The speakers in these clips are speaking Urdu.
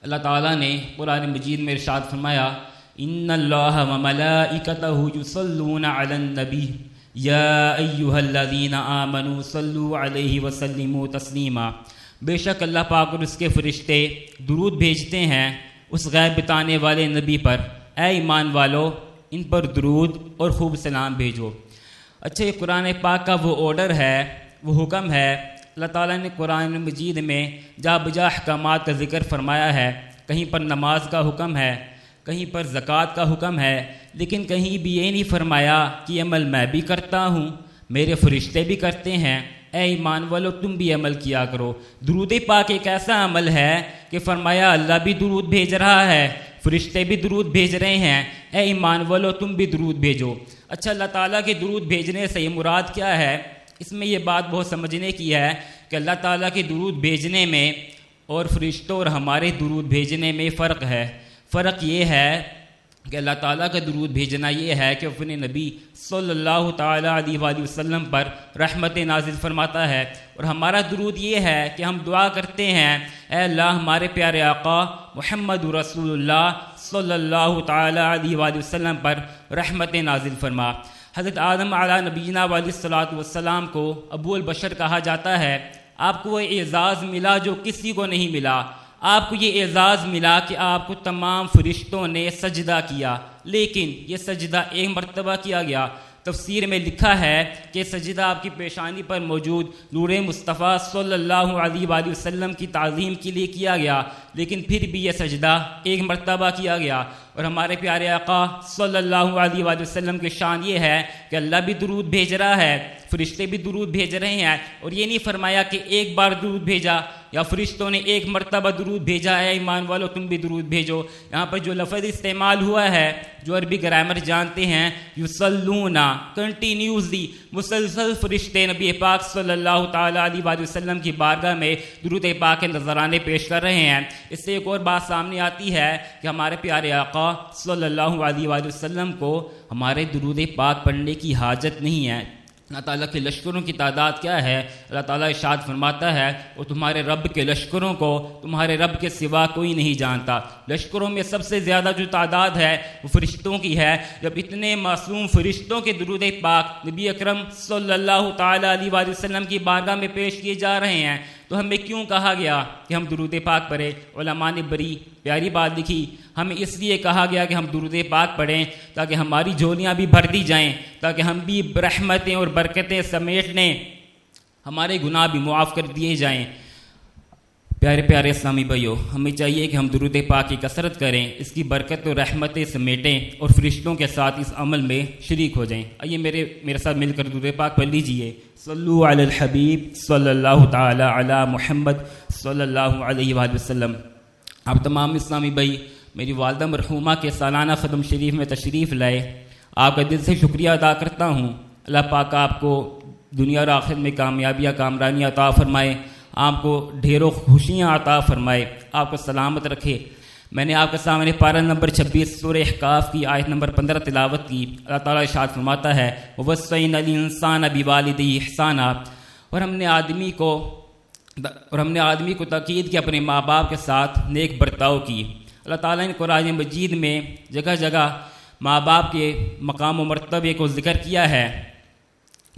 اللہ تعالیٰ نے قرآن مجید میں ارشاد فرمایا ان اللہ وملائکتہ یصلون علی النبی یا ایھا الذین آمنوا صلوا علیہ وسلموا تسلیما، بے شک اللہ پاک اور اس کے فرشتے درود بھیجتے ہیں اس غیب بتانے والے نبی پر، اے ایمان والو ان پر درود اور خوب سلام بھیجو۔ اچھا، یہ قرآن پاک کا وہ آرڈر ہے، وہ حکم ہے۔ اللہ تعالیٰ نے قرآن مجید میں جا بجا احکامات کا ذکر فرمایا ہے، کہیں پر نماز کا حکم ہے، کہیں پر زکوٰۃ کا حکم ہے، لیکن کہیں بھی یہ نہیں فرمایا کہ یہ عمل میں بھی کرتا ہوں، میرے فرشتے بھی کرتے ہیں، اے ایمان والو تم بھی عمل کیا کرو۔ درود پاک ایک ایسا عمل ہے کہ فرمایا اللہ بھی درود بھیج رہا ہے، فرشتے بھی درود بھیج رہے ہیں، اے ایمان والو تم بھی درود بھیجو۔ اچھا، اللہ تعالیٰ کے درود بھیجنے سے یہ مراد کیا ہے؟ اس میں یہ بات بہت سمجھنے کی ہے کہ اللہ تعالیٰ کے درود بھیجنے میں اور فرشتوں اور ہمارے درود بھیجنے میں فرق ہے۔ فرق یہ ہے کہ اللہ تعالیٰ کا درود بھیجنا یہ ہے کہ اپنے نبی صلی اللہ تعالیٰ علیہ وآلہ وسلم پر رحمت نازل فرماتا ہے، اور ہمارا درود یہ ہے کہ ہم دعا کرتے ہیں اے اللہ ہمارے پیارے آقا محمد رسول اللہ صلی اللہ تعالیٰ علیہ وآلہ وسلم پر رحمت نازل فرما۔ حضرت آدم علیہ نبینا علیہ الصلاۃ والسلام کو ابو البشر کہا جاتا ہے۔ آپ کو وہ اعزاز ملا جو کسی کو نہیں ملا۔ آپ کو یہ اعزاز ملا کہ آپ کو تمام فرشتوں نے سجدہ کیا، لیکن یہ سجدہ ایک مرتبہ کیا گیا۔ تفسیر میں لکھا ہے کہ سجدہ آپ کی پیشانی پر موجود نور مصطفیٰ صلی اللہ علیہ وآلہ وسلم کی تعظیم کے لیے کیا گیا، لیکن پھر بھی یہ سجدہ ایک مرتبہ کیا گیا۔ اور ہمارے پیارے آقا صلی اللہ علیہ وآلہ وسلم کی شان یہ ہے کہ اللہ بھی درود بھیج رہا ہے، فرشتے بھی درود بھیج رہے ہیں، اور یہ نہیں فرمایا کہ ایک بار درود بھیجا یا فرشتوں نے ایک مرتبہ درود بھیجا اے ایمان والو تم بھی درود بھیجو۔ یہاں پر جو لفظ استعمال ہوا ہے، جو عربی گرامر جانتے ہیں، یصلون، کنٹینیوسلی مسلسل فرشتے نبی پاک صلی اللہ تعالیٰ علیہ وآلہ وسلم کی بارگاہ میں درود پاک کے نذرانے پیش کر رہے ہیں۔ اس سے ایک اور بات سامنے آتی ہے کہ ہمارے پیارے آقا صلی اللہ علیہ وآلہ وسلم کو ہمارے درود پاک پڑھنے کی حاجت نہیں ہے۔ اللہ تعالیٰ کے لشکروں کی تعداد کیا ہے؟ اللہ تعالیٰ ارشاد فرماتا ہے اور تمہارے رب کے لشکروں کو تمہارے رب کے سوا کوئی نہیں جانتا۔ لشکروں میں سب سے زیادہ جو تعداد ہے وہ فرشتوں کی ہے۔ جب اتنے معصوم فرشتوں کے درود پاک نبی اکرم صلی اللہ تعالیٰ علیہ وآلہ وسلم کی بارگاہ میں پیش کیے جا رہے ہیں تو ہمیں کیوں کہا گیا کہ ہم درود پاک پڑھیں؟ علماء نے بڑی پیاری بات لکھی، ہمیں اس لیے کہا گیا کہ ہم درود پاک پڑھیں تاکہ ہماری جھولیاں بھی بھر دی جائیں، تاکہ ہم بھی رحمتیں اور برکتیں سمیٹ لیں، ہمارے گناہ بھی معاف کر دیے جائیں۔ پیارے پیارے اسلامی بھائیو، ہمیں چاہیے کہ ہم درود پاک کی کثرت کریں، اس کی برکت و رحمتیں سمیٹیں اور فرشتوں کے ساتھ اس عمل میں شریک ہو جائیں۔ آئیے میرے ساتھ مل کر درود پاک پڑھ لیجئے۔ صلو علی الحبیب صلی اللہ تعالی علی محمد صلی اللہ علیہ وآلہ وسلم۔ آپ تمام اسلامی بھائی میری والدہ مرحومہ کے سالانہ ختم شریف میں تشریف لائے، آپ کا دل سے شکریہ ادا کرتا ہوں۔ اللہ پاک آپ کو دنیا اور آخرت میں کامیابیاں کامرانیاں عطا فرمائے، آپ کو ڈھیروں خوشیاں عطا فرمائے، آپ کو سلامت رکھے۔ میں نے آپ کے سامنے پارہ نمبر 26 سورہ احقاف کی آیت نمبر 15 تلاوت کی۔ اللہ تعالیٰ ارشاد فرماتا ہے وَوَصَّيْنَا الْإِنسَانَ بِوَالِدَيْهِ إِحْسَانًا، اور ہم نے آدمی کو تاکید کی اپنے ماں باپ کے ساتھ نیک برتاؤ کی۔ اللہ تعالیٰ نے قرآن مجید میں جگہ جگہ ماں باپ کے مقام و مرتبے کو ذکر کیا ہے۔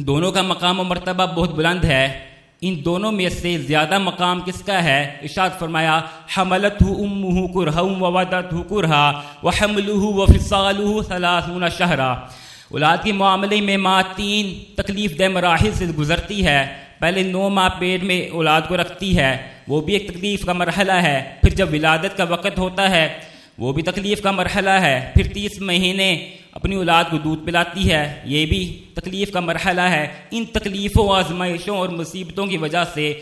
دونوں کا مقام و مرتبہ بہت بلند ہے۔ ان دونوں میں سے زیادہ مقام کس کا ہے؟ ارشاد فرمایا حملتہ امہ کرہا ووضعتہ کرہا وحملہ وفصالہ 30 شہرا۔ اولاد کے معاملے میں ماں 3 تکلیف دہ مراحل سے گزرتی ہے۔ پہلے 9 ماہ پیٹ میں اولاد کو رکھتی ہے، وہ بھی ایک تکلیف کا مرحلہ ہے۔ پھر جب ولادت کا وقت ہوتا ہے وہ بھی تکلیف کا مرحلہ ہے۔ پھر 30 مہینے اپنی اولاد کو دودھ پلاتی ہے، یہ بھی تکلیف کا مرحلہ ہے۔ ان تکلیفوں آزمائشوں اور مصیبتوں کی وجہ سے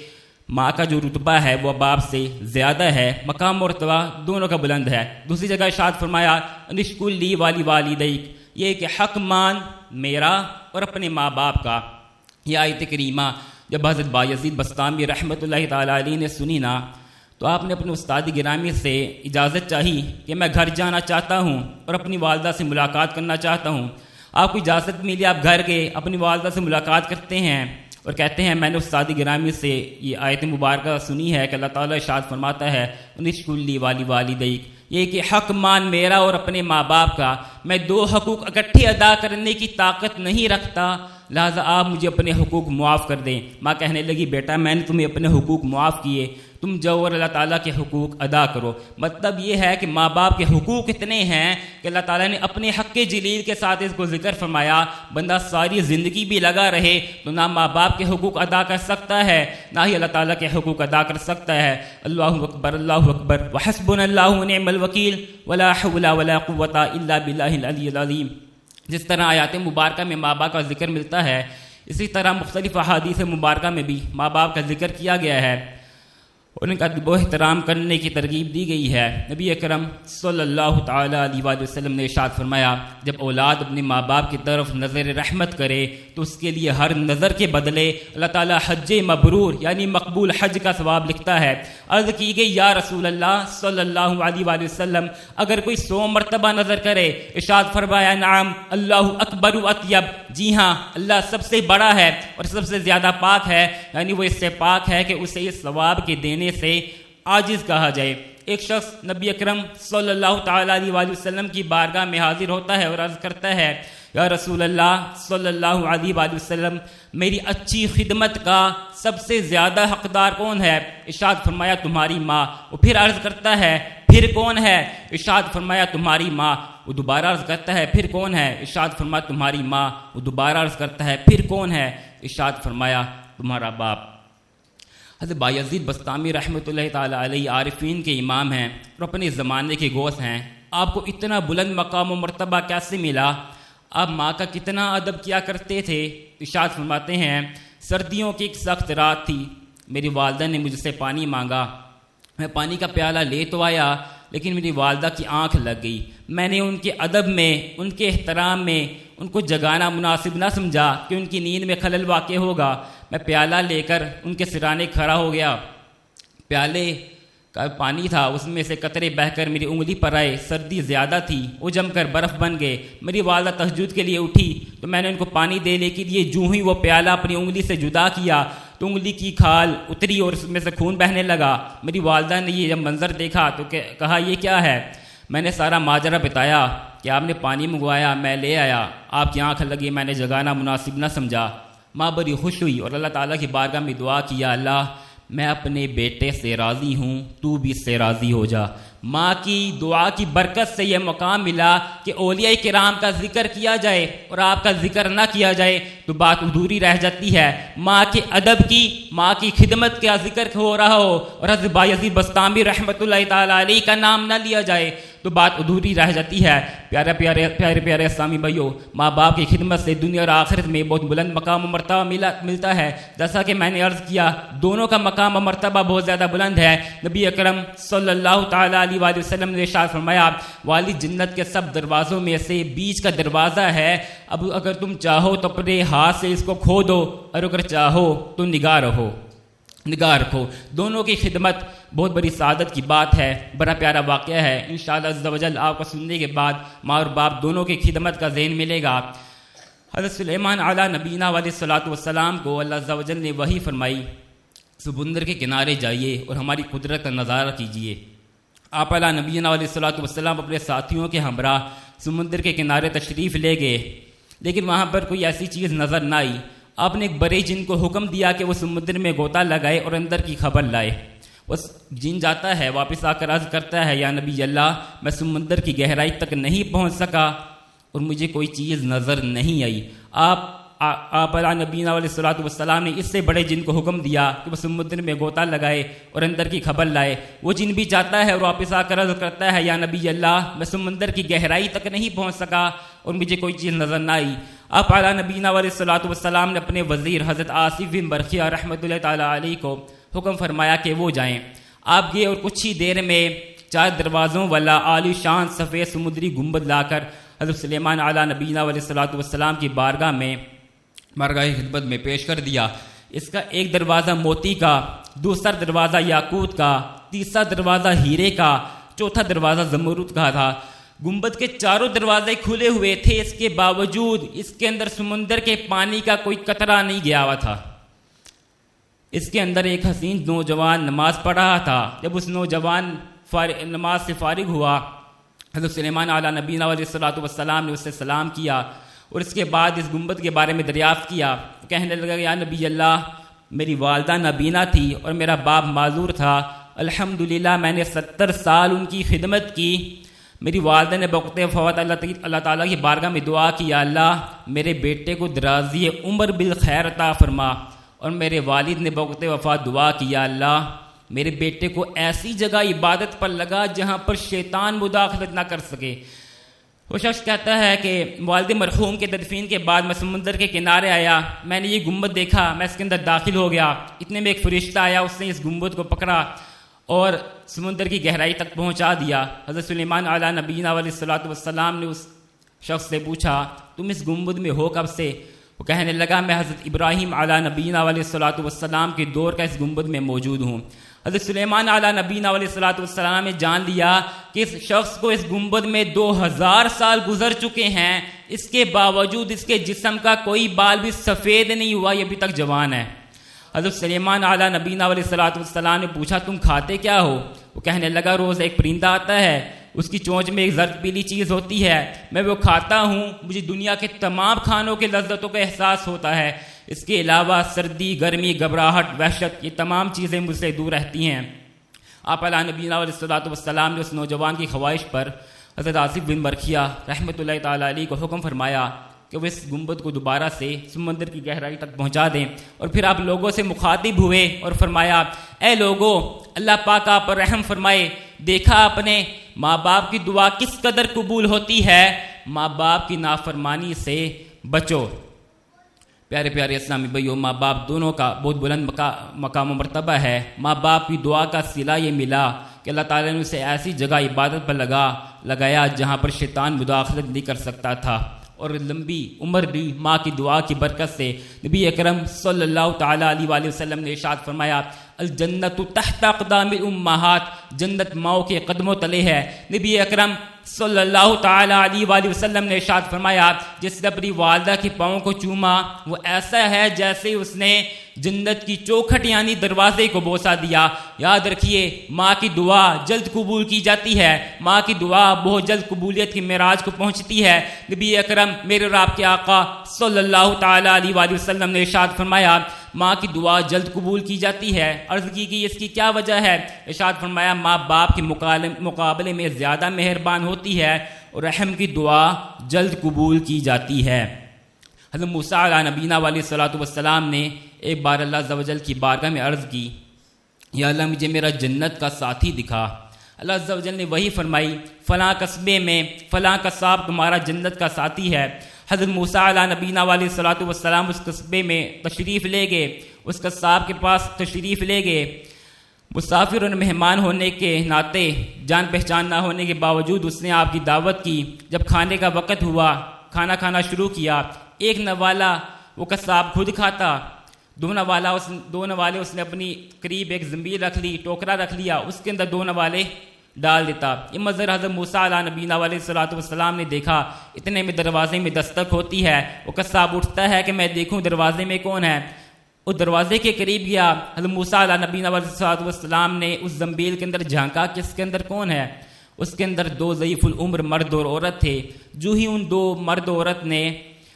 ماں کا جو رتبہ ہے وہ باپ سے زیادہ ہے، مقام اور رتبہ دونوں کا بلند ہے۔ دوسری جگہ ارشاد فرمایا انشکر لی والی والدیک، یہ کہ حق مان میرا اور اپنے ماں باپ کا۔ یہ آیت کریمہ جب حضرت بایزید بستامی رحمۃ اللہ تعالیٰ علیہ نے سنی نا تو آپ نے اپنے استاد گرامی سے اجازت چاہی کہ میں گھر جانا چاہتا ہوں اور اپنی والدہ سے ملاقات کرنا چاہتا ہوں۔ آپ کو اجازت ملی، آپ گھر گئے، اپنی والدہ سے ملاقات کرتے ہیں۔ اور کہتے ہیں میں نے استاد گرامی سے یہ آیت مبارکہ سنی ہے کہ اللہ تعالیٰ ارشاد فرماتا ہے انشکر لی والدیک، یہ کہ حق مان میرا اور اپنے ماں باپ کا، میں دو حقوق اکٹھے ادا کرنے کی طاقت نہیں رکھتا، لہٰذا آپ مجھے اپنے حقوق معاف کر دیں۔ ماں کہنے لگی بیٹا میں نے تمہیں اپنے حقوق معاف کیے، تم جاؤ اور اللہ تعالیٰ کے حقوق ادا کرو۔ مطلب یہ ہے کہ ماں باپ کے حقوق اتنے ہیں کہ اللہ تعالیٰ نے اپنے حق جلیل کے ساتھ اس کو ذکر فرمایا۔ بندہ ساری زندگی بھی لگا رہے تو نہ ماں باپ کے حقوق ادا کر سکتا ہے، نہ ہی اللہ تعالیٰ کے حقوق ادا کر سکتا ہے۔ اللہ اکبر وحسبنا اللہ ونعم الوکیل ولا حول ولا قوۃ الا باللہ العلی العظیم۔ جس طرح آیات مبارکہ میں ماں باپ کا ذکر ملتا ہے، اسی طرح مختلف احادیث مبارکہ میں بھی ماں باپ کا ذکر کیا گیا ہے، ان کا ادب و احترام کرنے کی ترغیب دی گئی ہے۔ نبی اکرم صلی اللہ تعالی علیہ وآلہ وسلم نے ارشاد فرمایا جب اولاد اپنے ماں باپ کی طرف نظر رحمت کرے تو اس کے لیے ہر نظر کے بدلے اللہ تعالیٰ حج مبرور یعنی مقبول حج کا ثواب لکھتا ہے۔ عرض کی گئی یا رسول اللہ صلی اللہ علیہ وآلہ وسلم اگر کوئی 100 مرتبہ نظر کرے، ارشاد فرمایا نعم اللہ اکبر و اطیب، جی ہاں اللہ سب سے بڑا ہے اور سب سے زیادہ پاک ہے، یعنی وہ اس سے پاک ہے کہ اسے اس ثواب کے دینے سے عاجز کہا جائے۔ ایک شخص نبی اکرم صلی اللہ تعالی علیہ وآلہ وسلم کی بارگاہ میں حاضر ہوتا ہے اور عرض کرتا ہے یا رسول اللہ صلی اللہ علیہ وآلہ وسلم میری اچھی خدمت کا سب سے زیادہ حقدار کون ہے؟ ارشاد فرمایا تمہاری ماں۔ وہ پھر عرض کرتا ہے پھر کون ہے؟ ارشاد فرمایا تمہاری ماں۔ وہ دوبارہ عرض کرتا ہے پھر کون ہے؟ ارشاد فرمایا تمہاری ماں۔ وہ دوبارہ عرض کرتا ہے پھر کون ہے؟ ارشاد فرمایا تمہارا باپ۔ حضرت بایزید بسطامی رحمۃ اللہ تعالی علیہ عارفین کے امام ہیں اور اپنے زمانے کے گوس ہیں۔ آپ کو اتنا بلند مقام و مرتبہ کیسے ملا؟ آپ ماں کا کتنا ادب کیا کرتے تھے؟ ارشاد فرماتے ہیں سردیوں کی ایک سخت رات تھی، میری والدہ نے مجھ سے پانی مانگا، میں پانی کا پیالہ لے تو آیا لیکن میری والدہ کی آنکھ لگ گئی۔ میں نے ان کے ادب میں، ان کے احترام میں ان کو جگانا مناسب نہ سمجھا کہ ان کی نیند میں خلل واقع ہوگا۔ میں پیالہ لے کر ان کے سرانے کھڑا ہو گیا، پیالے کا پانی تھا اس میں سے قطرے بہہ کر میری انگلی پر آئے، سردی زیادہ تھی وہ جم کر برف بن گئے۔ میری والدہ تہجد کے لیے اٹھی تو میں نے ان کو پانی دینے کے لیے جو ہی وہ پیالہ اپنی انگلی سے جدا کیا تو انگلی کی کھال اتری اور اس میں سے خون بہنے لگا۔ میری والدہ نے یہ جب منظر دیکھا تو کہا یہ کیا ہے؟ میں نے سارا ماجرا بتایا کہ آپ نے پانی منگوایا، میں لے آیا، آپ کی آنکھ لگی، میں نے جگانا مناسب نہ سمجھا۔ ماں بڑی خوش ہوئی اور اللہ تعالیٰ کی بارگاہ میں دعا کیا اللہ میں اپنے بیٹے سے راضی ہوں، تو بھی اس سے راضی ہو جا۔ ماں کی دعا کی برکت سے یہ مقام ملا کہ اولیاء کرام کا ذکر کیا جائے اور آپ کا ذکر نہ کیا جائے تو بات ادھوری رہ جاتی ہے۔ ماں کے ادب کی، ماں کی خدمت کا ذکر ہو رہا ہو اور حضرت بایزید بسطامی رحمۃ اللہ تعالی علیہ کا نام نہ لیا جائے تو بات ادھوری رہ جاتی ہے۔ پیارے پیارے پیارے پیارے اسلامی بھائیو، ماں باپ کی خدمت سے دنیا اور آخرت میں بہت بلند مقام و مرتبہ ملتا ہے۔ جیسا کہ میں نے عرض کیا دونوں کا مقام و مرتبہ بہت زیادہ بلند ہے۔ نبی اکرم صلی اللہ تعالی علیہ وآلہ وسلم نے ارشاد فرمایا والد جنت کے سب دروازوں میں سے بیچ کا دروازہ ہے، اب اگر تم چاہو تو اپنے ہاتھ سے اس کو کھو دو اور اگر چاہو تو نگاہ رکھو۔ دونوں کی خدمت بہت بڑی سعادت کی بات ہے، بڑا پیارا واقعہ ہے۔ انشاءاللہ عز و جل آپ کو سننے کے بعد ماں اور باپ دونوں کی خدمت کا ذہن ملے گا۔ حضرت سلیمان علی نبینا علیہ الصلوۃ والسلام کو اللہ عز و جل نے وحی فرمائی سمندر کے کنارے جائیے اور ہماری قدرت کا نظارہ کیجیے۔ آپ علی نبینا علیہ الصلوۃ والسلام اپنے ساتھیوں کے ہمراہ سمندر کے کنارے تشریف لے گئے، لیکن وہاں پر کوئی ایسی چیز نظر نہ آئی۔ آپ نے ایک بڑے جن کو حکم دیا کہ وہ سمندر میں غوطہ لگائے اور اندر کی خبر لائے۔ وہ جن جاتا ہے، واپس آ کر عرض کرتا ہے یا نبی اللہ میں سمندر کی گہرائی تک نہیں پہنچ سکا اور مجھے کوئی چیز نظر نہیں آئی۔ آپ علیہ نبینا علیہ الصلوۃ والسلام نے اس سے بڑے جن کو حکم دیا کہ وہ سمندر میں غوطہ لگائے اور اندر کی خبر لائے۔ وہ جن بھی جاتا ہے اور واپس آ کر عرض کرتا ہے یا نبی اللہ میں سمندر کی گہرائی تک نہیں پہنچ سکا اور مجھے کوئی چیز نظر نہ آئی۔ آپ علیہ نبینا علیہ الصلوۃ والسلام نے اپنے وزیر حضرت آصف بن برقیہ رحمۃ اللہ تعالی علیہ کو حکم فرمایا کہ وہ جائیں۔ آپ گئے اور کچھ ہی دیر میں 4 دروازوں والا عالی شان سفید سمندری گنبد لا کر حضرت سلیمان علیہ نبینا علیہ الصلوۃ والسلام کی بارگاہ خدمت میں پیش کر دیا۔ اس کا ایک دروازہ موتی کا، دوسرا دروازہ یاقوت کا، تیسرا دروازہ ہیرے کا، چوتھا دروازہ زمرد کا تھا۔ گنبد کے چاروں دروازے کھلے ہوئے تھے، اس کے باوجود اس کے اندر سمندر کے پانی کا کوئی قطرہ نہیں گیا ہوا تھا۔ اس کے اندر ایک حسین نوجوان نماز پڑھ رہا تھا۔ جب اس نوجوان نماز سے فارغ ہوا، حضرت سلیمان علیہ نبینا علیہ الصلوۃ والسلام نے اس سے سلام کیا اور اس کے بعد اس گنبد کے بارے میں دریافت کیا۔ کہنے لگا یا نبی اللہ، میری والدہ نابینا تھی اور میرا باپ معذور تھا، الحمدللہ میں نے 70 سال ان کی خدمت کی۔ میری والدہ نے بوقت فوت اللہ تعالیٰ کی بارگاہ میں دعا کی، یا اللہ میرے بیٹے کو درازی عمر بالخیر عطا فرما، اور میرے والد نے بوقت وفات دعا کی، یا اللہ میرے بیٹے کو ایسی جگہ عبادت پر لگا جہاں پر شیطان مداخلت نہ کر سکے۔ وہ شخص کہتا ہے کہ والد مرحوم کے تدفین کے بعد میں سمندر کے کنارے آیا، میں نے یہ گنبد دیکھا، میں اس کے اندر داخل ہو گیا، اتنے میں ایک فرشتہ آیا، اس نے اس گنبد کو پکڑا اور سمندر کی گہرائی تک پہنچا دیا۔ حضرت سلیمان علیہ نبینا علیہ الصلوۃ والسلام نے اس شخص سے پوچھا تم اس گنبد میں ہو کب سے؟ وہ کہنے لگا میں حضرت ابراہیم علیہ نبینا علیہ الصلوۃ والسلام کے دور کا اس گنبد میں موجود ہوں۔ حضرت سلیمان علیہ نبینا علیہ الصلوۃ والسلام نے جان لیا کہ اس شخص کو اس گنبد میں 2000 سال گزر چکے ہیں، اس کے باوجود اس کے جسم کا کوئی بال بھی سفید نہیں ہوا، یہ ابھی تک جوان ہے۔ حضرت سلیمان علیہ نبینا علیہ الصلوۃ والسلام نے پوچھا تم کھاتے کیا ہو؟ وہ کہنے لگا روز ایک پرندہ آتا ہے، اس کی چونچ میں ایک زرد پیلی چیز ہوتی ہے، میں وہ کھاتا ہوں، مجھے دنیا کے تمام کھانوں کے لذتوں کا احساس ہوتا ہے، اس کے علاوہ سردی، گرمی، گھبراہٹ، وحشت، یہ تمام چیزیں مجھ سے دور رہتی ہیں۔ آپ علیہ نبینا علیہ الصلوۃ والسلام نے اس نوجوان کی خواہش پر حضرت آصف بن برکھیہ رحمۃ اللہ تعالیٰ علیہ کو حکم فرمایا کہ وہ اس گنبد کو دوبارہ سے سمندر کی گہرائی تک پہنچا دیں، اور پھر آپ لوگوں سے مخاطب ہوئے اور فرمایا اے لوگو، اللہ پاک آپ پر رحم فرمائے، دیکھا اپنے ماں باپ کی دعا کس قدر قبول ہوتی ہے، ماں باپ کی نافرمانی سے بچو۔ پیارے پیارے اسلامی بھائیو، ماں باپ دونوں کا بہت بلند مقام و مرتبہ ہے۔ ماں باپ کی دعا کا صلہ یہ ملا کہ اللہ تعالیٰ نے اسے ایسی جگہ عبادت پر لگایا جہاں پر شیطان مداخلت نہیں کر سکتا تھا، اور لمبی عمر دی ماں کی دعا کی برکت سے نبی اکرم صلی اللہ تعالیٰ علیہ وآلہ وسلم نے ارشاد فرمایا الجنت تحت اقدام الامہات، جنت ماؤں کے قدموں تلے ہے۔ نبی اکرم صلی اللہ تعالیٰ علیہ وآلہ وسلم نے ارشاد فرمایا جس نے اپنی والدہ کے پاؤں کو چوما وہ ایسا ہے جیسے اس نے جنت کی چوکھٹ یعنی دروازے کو بوسہ دیا۔ یاد رکھیے ماں کی دعا جلد قبول کی جاتی ہے، ماں کی دعا بہت جلد قبولیت کی معراج کو پہنچتی ہے۔ نبی اکرم میرے اور آپ کے آقا صلی اللہ تعالیٰ علیہ وآلہ وسلم نے ارشاد فرمایا ماں کی دعا جلد قبول کی جاتی ہے۔ عرض کی کہ اس کی کیا وجہ ہے؟ ارشاد فرمایا ماں باپ کے مقابلے میں زیادہ مہربان ہوتی ہے اور رحم کی دعا جلد قبول کی جاتی ہے۔ حضرت موسیٰ علیہ نبینا علیہ الصلوۃ والسلام نے ایک بار اللہ عز و جل کی بارگاہ میں عرض کی یا اللہ مجھے میرا جنت کا ساتھی دکھا۔ اللہ عز و جل نے وہی فرمائی فلاں قصبے میں فلاں قصاب تمہارا جنت کا ساتھی ہے۔ حضرت موسیٰ علیہ نبینا علیہ الصلوۃ والسلام اس قصبے میں تشریف لے گئے، اس قصاب کے پاس تشریف لے گئے۔ مسافر اور مہمان ہونے کے ناطے جان پہچان نہ ہونے کے باوجود اس نے آپ کی دعوت کی۔ جب کھانے کا وقت ہوا کھانا کھانا شروع کیا، ایک نوالا وہ قصاب خود کھاتا، دو نوالے اس نے اپنی قریب ایک زنبیل رکھ لی، ٹوکرا رکھ لیا، اس کے اندر دو نوالے ڈال دیتا۔ یہ منظر حضرت موسیٰ علیہ نبینا علیہ الصلوۃ والسلام نے دیکھا۔ اتنے میں دروازے میں دستک ہوتی ہے، وہ قصاب اٹھتا ہے کہ میں دیکھوں دروازے میں کون ہے۔ اس دروازے کے قریب گیا، حضرت موسیٰ علیہ نبینا علیہ الصلوۃ والسلام نے اس زنبیل کے اندر جھانکا کہ اس کے اندر کون ہے۔ اس کے اندر دو ضعیف العمر مرد اور عورت تھے۔ جو ہی ان دو مرد عورت نے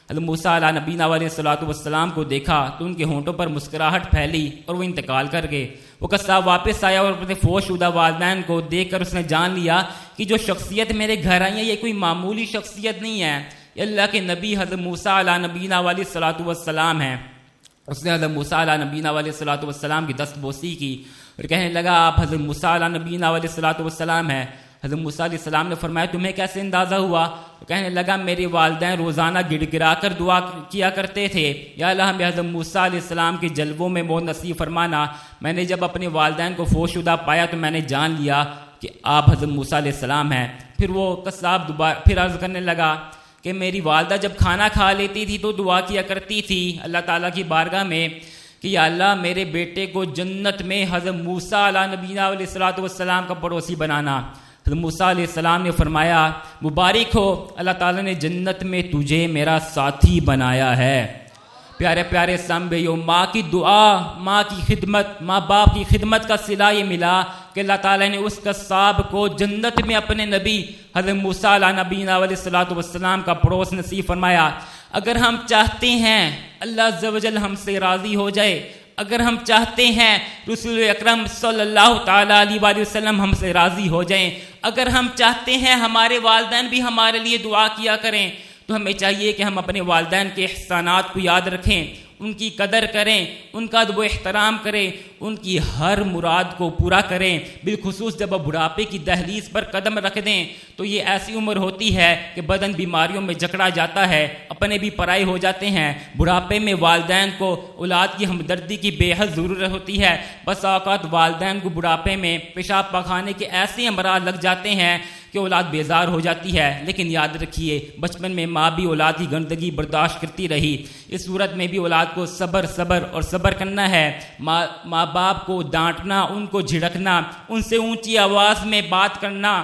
حضرت موسیٰ علیہ نبینا علیہ الصلوۃ والسلام کو دیکھا تو ان کے ہونٹوں پر مسکراہٹ پھیلی اور وہ انتقال کر گئے۔ وہ قصاب واپس آیا اور اپنے فوش شدہ والدین کو دیکھ کر اس نے جان لیا کہ جو شخصیت میرے گھر آئی ہے یہ کوئی معمولی شخصیت نہیں ہے، یہ اللہ کے نبی حضرت موسیٰ علیہ نبینا علیہ الصلوۃ والسلام ہیں۔ اس نے حضرت موسیٰ علیہ نبینا علیہ الصلوۃ والسلام کی دست بوسی کی اور کہنے لگا آپ حضرت موسیٰ علیہ نبینا علیہ الصلوۃ والسلام ہیں۔ حضرت موسیٰ علیہ السلام نے فرمایا تمہیں کیسے اندازہ ہوا؟ وہ کہنے لگا میرے والدین روزانہ گڑ گڑا کر دعا کیا کرتے تھے یا اللہ ہمیں حضرت موسیٰ علیہ السلام کے جلووں میں موت نصیب فرمانا۔ میں نے جب اپنے والدین کو فوش شدہ پایا تو میں نے جان لیا کہ آپ حضرت موسیٰ علیہ السلام ہیں۔ پھر وہ قصاب پھر عرض کرنے لگا کہ میری والدہ جب کھانا کھا لیتی تھی تو دعا کیا کرتی تھی اللہ تعالیٰ کی بارگاہ میں کہ یا اللہ میرے بیٹے کو جنت میں حضرت موسیٰ علیہ نبینا علیہ الصلوۃ والسلام کا پڑوسی بنانا۔ حضرت موسیٰ علیہ السلام نے فرمایا مبارک ہو اللہ تعالیٰ نے جنت میں تجھے میرا ساتھی بنایا ہے۔ پیارے پیارے اسلام بھائیو، ماں کی دعا، ماں کی خدمت، ماں باپ کی خدمت کا صلہ یہ ملا کہ اللہ تعالیٰ نے اس قصاب کو جنت میں اپنے نبی حضرت موسیٰ علیہ نبینا علیہ الصلوۃ والسلام کا پڑوس نصیب فرمایا۔ اگر ہم چاہتے ہیں اللہ عز و جل ہم سے راضی ہو جائے، اگر ہم چاہتے ہیں رسول اکرم صلی اللہ تعالیٰ علیہ وآلہ وسلم ہم سے راضی ہو جائیں، اگر ہم چاہتے ہیں ہمارے والدین بھی ہمارے لیے دعا کیا کریں، تو ہمیں چاہیے کہ ہم اپنے والدین کے احسانات کو یاد رکھیں، ان کی قدر کریں، ان کا ادب و احترام کریں، ان کی ہر مراد کو پورا کریں۔ بالخصوص جب وہ بڑھاپے کی دہلیز پر قدم رکھ دیں تو یہ ایسی عمر ہوتی ہے کہ بدن بیماریوں میں جکڑا جاتا ہے، اپنے بھی پرائے ہو جاتے ہیں۔ بڑھاپے میں والدین کو اولاد کی ہمدردی کی بے حد ضرورت ہوتی ہے۔ بس اوقات والدین کو بڑھاپے میں پیشاب پاخانے کے ایسے امراض لگ جاتے ہیں کہ اولاد بیزار ہو جاتی ہے، لیکن یاد رکھیے بچپن میں ماں بھی اولاد کی گندگی برداشت کرتی رہی، اس صورت میں بھی اولاد کو صبر کرنا ہے۔ ماں باپ کو ڈانٹنا، ان کو جھڑکنا، ان سے اونچی آواز میں بات کرنا،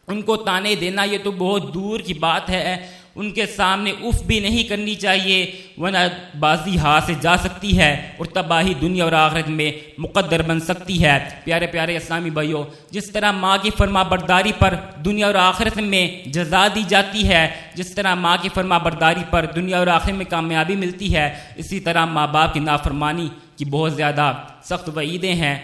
ان کو تانے دینا یہ تو بہت دور کی بات ہے۔ ان کے سامنے اف بھی نہیں کرنی چاہیے، ورنہ بازی ہاتھ سے جا سکتی ہے اور تباہی دنیا اور آخرت میں مقدر بن سکتی ہے۔ پیارے پیارے اسلامی بھائیوں، جس طرح ماں کی فرما برداری پر دنیا اور آخرت میں جزا دی جاتی ہے، جس طرح ماں کی فرما برداری پر دنیا اور آخرت میں کامیابی ملتی ہے، اسی طرح ماں باپ کی نافرمانی کی بہت زیادہ سخت وعیدیں ہیں۔